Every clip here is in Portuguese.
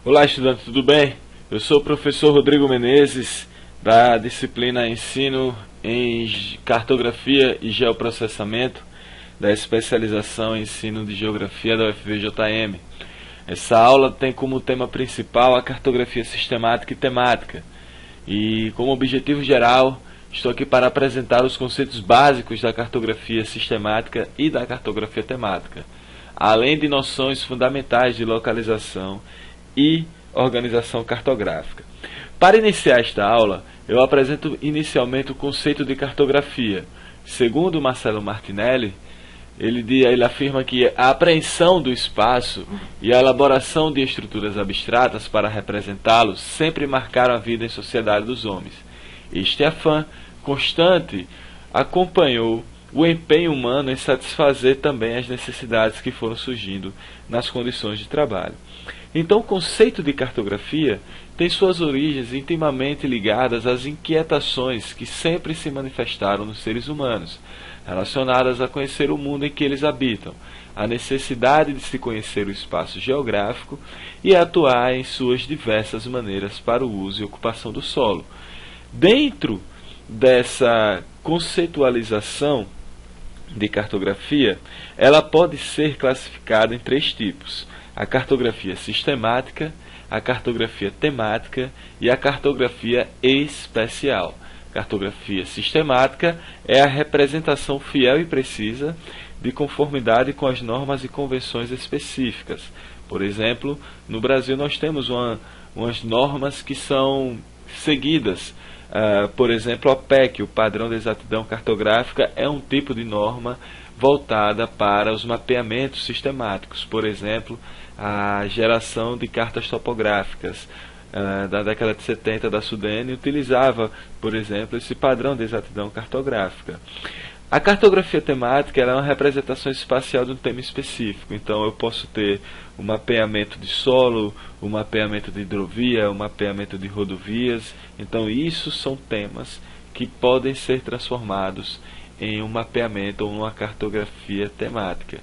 Olá, estudante, tudo bem? Eu sou o professor Rodrigo Menezes, da disciplina Ensino em Cartografia e Geoprocessamento, da especialização em Ensino de Geografia da UFVJM. Essa aula tem como tema principal a cartografia sistemática e temática. E, como objetivo geral, estou aqui para apresentar os conceitos básicos da cartografia sistemática e da cartografia temática, além de noções fundamentais de localização e organização cartográfica. Para iniciar esta aula, eu apresento inicialmente o conceito de cartografia. Segundo Marcelo Martinelli, ele afirma que a apreensão do espaço e a elaboração de estruturas abstratas para representá-los sempre marcaram a vida em sociedade dos homens. Este afã constante acompanhou o empenho humano em satisfazer também as necessidades que foram surgindo nas condições de trabalho. Então, o conceito de cartografia tem suas origens intimamente ligadas às inquietações que sempre se manifestaram nos seres humanos, relacionadas a conhecer o mundo em que eles habitam, a necessidade de se conhecer o espaço geográfico e atuar em suas diversas maneiras para o uso e ocupação do solo. Dentro dessa conceitualização de cartografia, ela pode ser classificada em três tipos: a cartografia sistemática, a cartografia temática e a cartografia especial. Cartografia sistemática é a representação fiel e precisa de conformidade com as normas e convenções específicas. Por exemplo, no Brasil nós temos umas normas que são seguidas. Por exemplo, a PEC, o Padrão de Exatidão Cartográfica, é um tipo de norma voltada para os mapeamentos sistemáticos. Por exemplo, a geração de cartas topográficas da década de 70 da Sudene utilizava, por exemplo, esse padrão de exatidão cartográfica. A cartografia temática é uma representação espacial de um tema específico. Então eu posso ter o mapeamento de solo, o mapeamento de hidrovia, o mapeamento de rodovias. Então isso são temas que podem ser transformados em um mapeamento ou uma cartografia temática.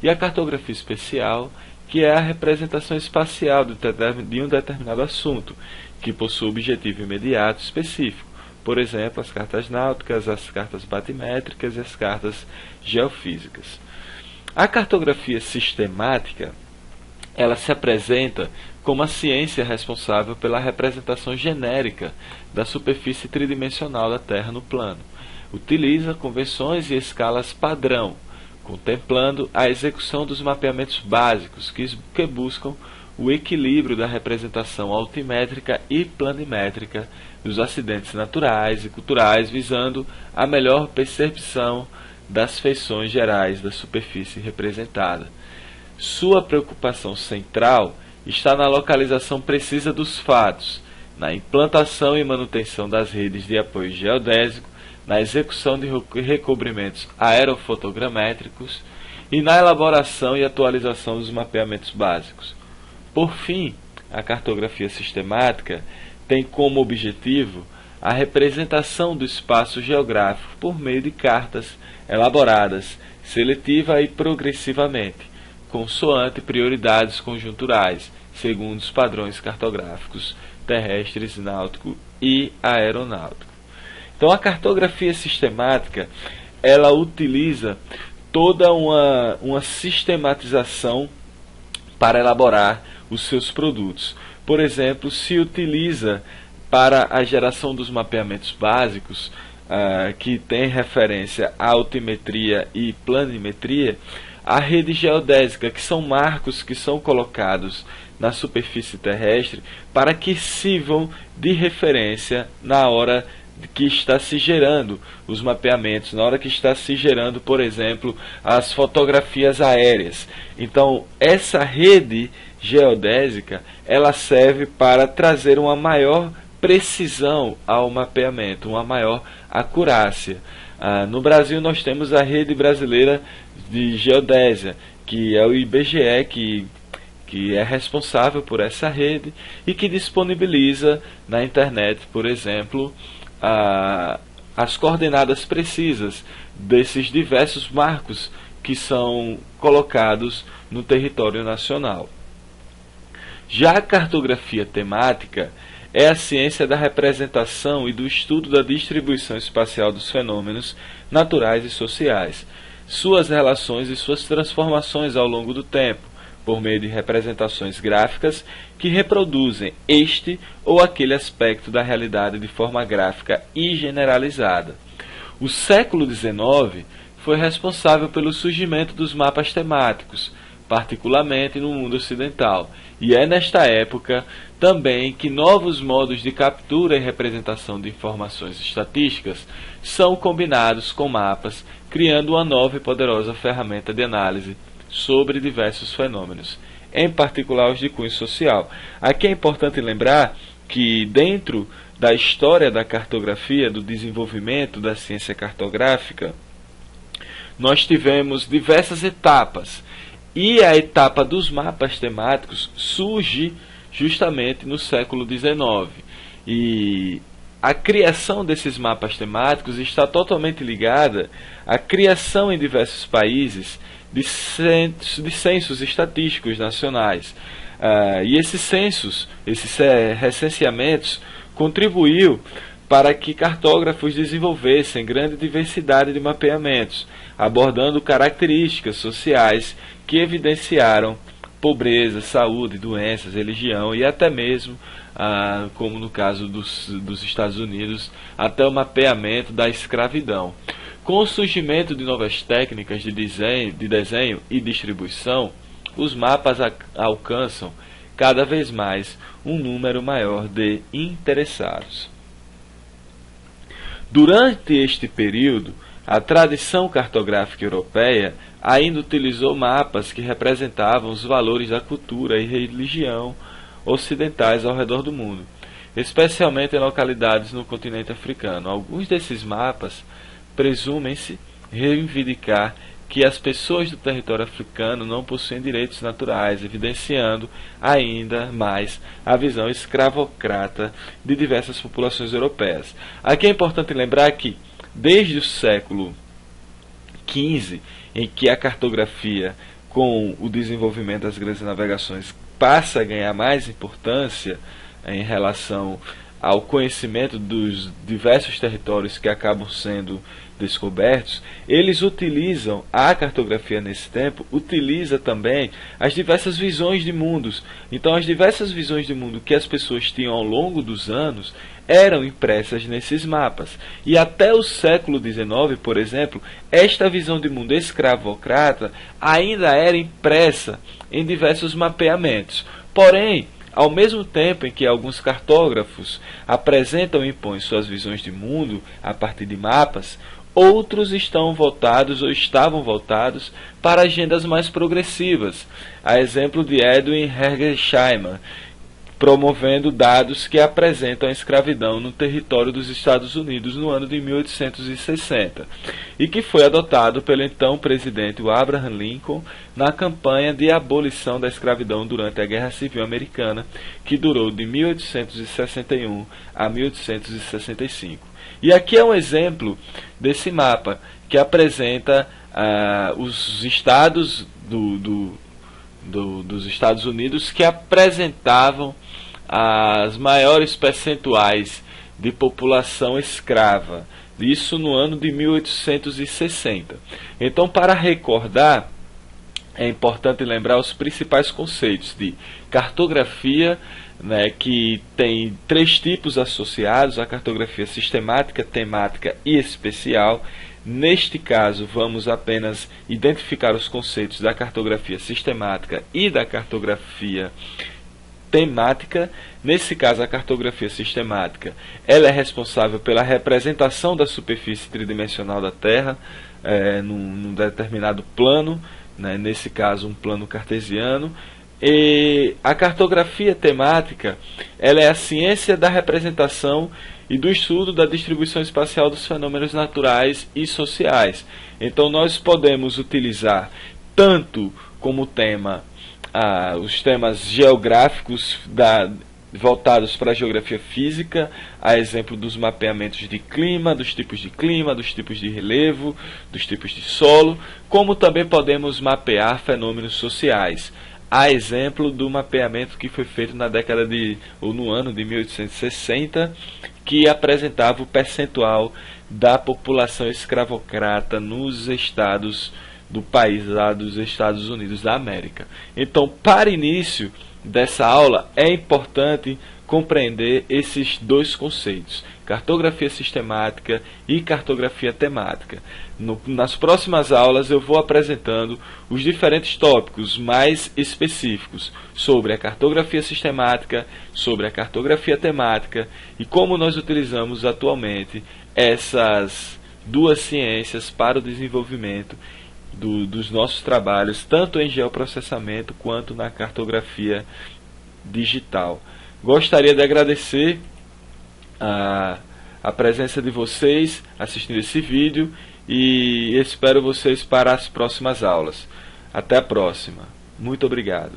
E a cartografia especial, que é a representação espacial de um determinado assunto, que possui objetivo imediato específico. Por exemplo, as cartas náuticas, as cartas batimétricas e as cartas geofísicas. A cartografia sistemática, ela se apresenta como a ciência responsável pela representação genérica da superfície tridimensional da Terra no plano. Utiliza convenções e escalas padrão, contemplando a execução dos mapeamentos básicos que buscam o equilíbrio da representação altimétrica e planimétrica dos acidentes naturais e culturais, visando a melhor percepção das feições gerais da superfície representada. Sua preocupação central está na localização precisa dos fatos, na implantação e manutenção das redes de apoio geodésico, na execução de recobrimentos aerofotogramétricos e na elaboração e atualização dos mapeamentos básicos. Por fim, a cartografia sistemática tem como objetivo a representação do espaço geográfico por meio de cartas elaboradas seletiva e progressivamente, consoante prioridades conjunturais, segundo os padrões cartográficos terrestres, náutico e aeronáutico. Então, a cartografia sistemática, ela utiliza toda uma sistematização para elaborar os seus produtos. Por exemplo, se utiliza para a geração dos mapeamentos básicos, que tem referência à altimetria e planimetria, a rede geodésica, que são marcos que são colocados na superfície terrestre para que sirvam de referência na hora que está se gerando os mapeamentos, na hora que está se gerando, por exemplo, as fotografias aéreas. Então, essa rede geodésica, ela serve para trazer uma maior precisão ao mapeamento, uma maior acurácia. No Brasil, nós temos a Rede Brasileira de Geodésia, que é o IBGE, que é responsável por essa rede e que disponibiliza na internet, por exemplo, as coordenadas precisas desses diversos marcos que são colocados no território nacional. Já a cartografia temática é a ciência da representação e do estudo da distribuição espacial dos fenômenos naturais e sociais, suas relações e suas transformações ao longo do tempo, por meio de representações gráficas que reproduzem este ou aquele aspecto da realidade de forma gráfica e generalizada. O século XIX foi responsável pelo surgimento dos mapas temáticos, particularmente no mundo ocidental, e é nesta época também que novos modos de captura e representação de informações estatísticas são combinados com mapas, criando uma nova e poderosa ferramenta de análise sobre diversos fenômenos, em particular os de cunho social. Aqui é importante lembrar que dentro da história da cartografia, do desenvolvimento da ciência cartográfica, nós tivemos diversas etapas, e a etapa dos mapas temáticos surge justamente no século XIX. E a criação desses mapas temáticos está totalmente ligada à criação em diversos países de censos estatísticos nacionais. E esses censos, esses recenseamentos, contribuiu para que cartógrafos desenvolvessem grande diversidade de mapeamentos, abordando características sociais que evidenciaram pobreza, saúde, doenças, religião e até mesmo, como no caso dos Estados Unidos, até o mapeamento da escravidão. Com o surgimento de novas técnicas de desenho e distribuição, os mapas alcançam cada vez mais um número maior de interessados. Durante este período, a tradição cartográfica europeia ainda utilizou mapas que representavam os valores da cultura e religião ocidentais ao redor do mundo, especialmente em localidades no continente africano. Alguns desses mapas presumem-se reivindicar que as pessoas do território africano não possuem direitos naturais, evidenciando ainda mais a visão escravocrata de diversas populações europeias. Aqui é importante lembrar que, desde o século XV, em que a cartografia, com o desenvolvimento das grandes navegações, passa a ganhar mais importância em relação ao conhecimento dos diversos territórios que acabam sendo descobertos, eles utilizam, a cartografia nesse tempo, utiliza também as diversas visões de mundos. Então as diversas visões de mundo que as pessoas tinham ao longo dos anos eram impressas nesses mapas. E até o século XIX, por exemplo, esta visão de mundo escravocrata ainda era impressa em diversos mapeamentos. Porém, ao mesmo tempo em que alguns cartógrafos apresentam e impõem suas visões de mundo a partir de mapas, outros estão voltados ou estavam voltados para agendas mais progressivas, a exemplo de Edwin Hergesheimer, promovendo dados que apresentam a escravidão no território dos Estados Unidos no ano de 1860, e que foi adotado pelo então presidente Abraham Lincoln na campanha de abolição da escravidão durante a Guerra Civil Americana, que durou de 1861 a 1865. E aqui é um exemplo desse mapa que apresenta os estados dos Estados Unidos que apresentavam as maiores percentuais de população escrava. Isso no ano de 1860. Então, para recordar, é importante lembrar os principais conceitos de cartografia, que tem 3 tipos associados: a cartografia sistemática, temática e especial. Neste caso, vamos apenas identificar os conceitos da cartografia sistemática e da cartografia temática. Nesse caso, a cartografia sistemática, ela é responsável pela representação da superfície tridimensional da Terra num determinado plano, nesse caso um plano cartesiano. E a cartografia temática, ela é a ciência da representação e do estudo da distribuição espacial dos fenômenos naturais e sociais. Então nós podemos utilizar tanto como tema os temas geográficos voltados para a geografia física, a exemplo dos mapeamentos de clima, dos tipos de relevo, dos tipos de solo, como também podemos mapear fenômenos sociais, a exemplo do mapeamento que foi feito na década ou no ano de 1860, que apresentava o percentual da população escravocrata nos estados do país lá dos Estados Unidos da América. Então, para início dessa aula, é importante compreender esses dois conceitos, cartografia sistemática e cartografia temática. Nas próximas aulas eu vou apresentando os diferentes tópicos mais específicos sobre a cartografia sistemática, sobre a cartografia temática e como nós utilizamos atualmente essas duas ciências para o desenvolvimento dos nossos trabalhos, tanto em geoprocessamento quanto na cartografia digital. Gostaria de agradecer a presença de vocês assistindo esse vídeo e espero vocês para as próximas aulas. Até a próxima. Muito obrigado.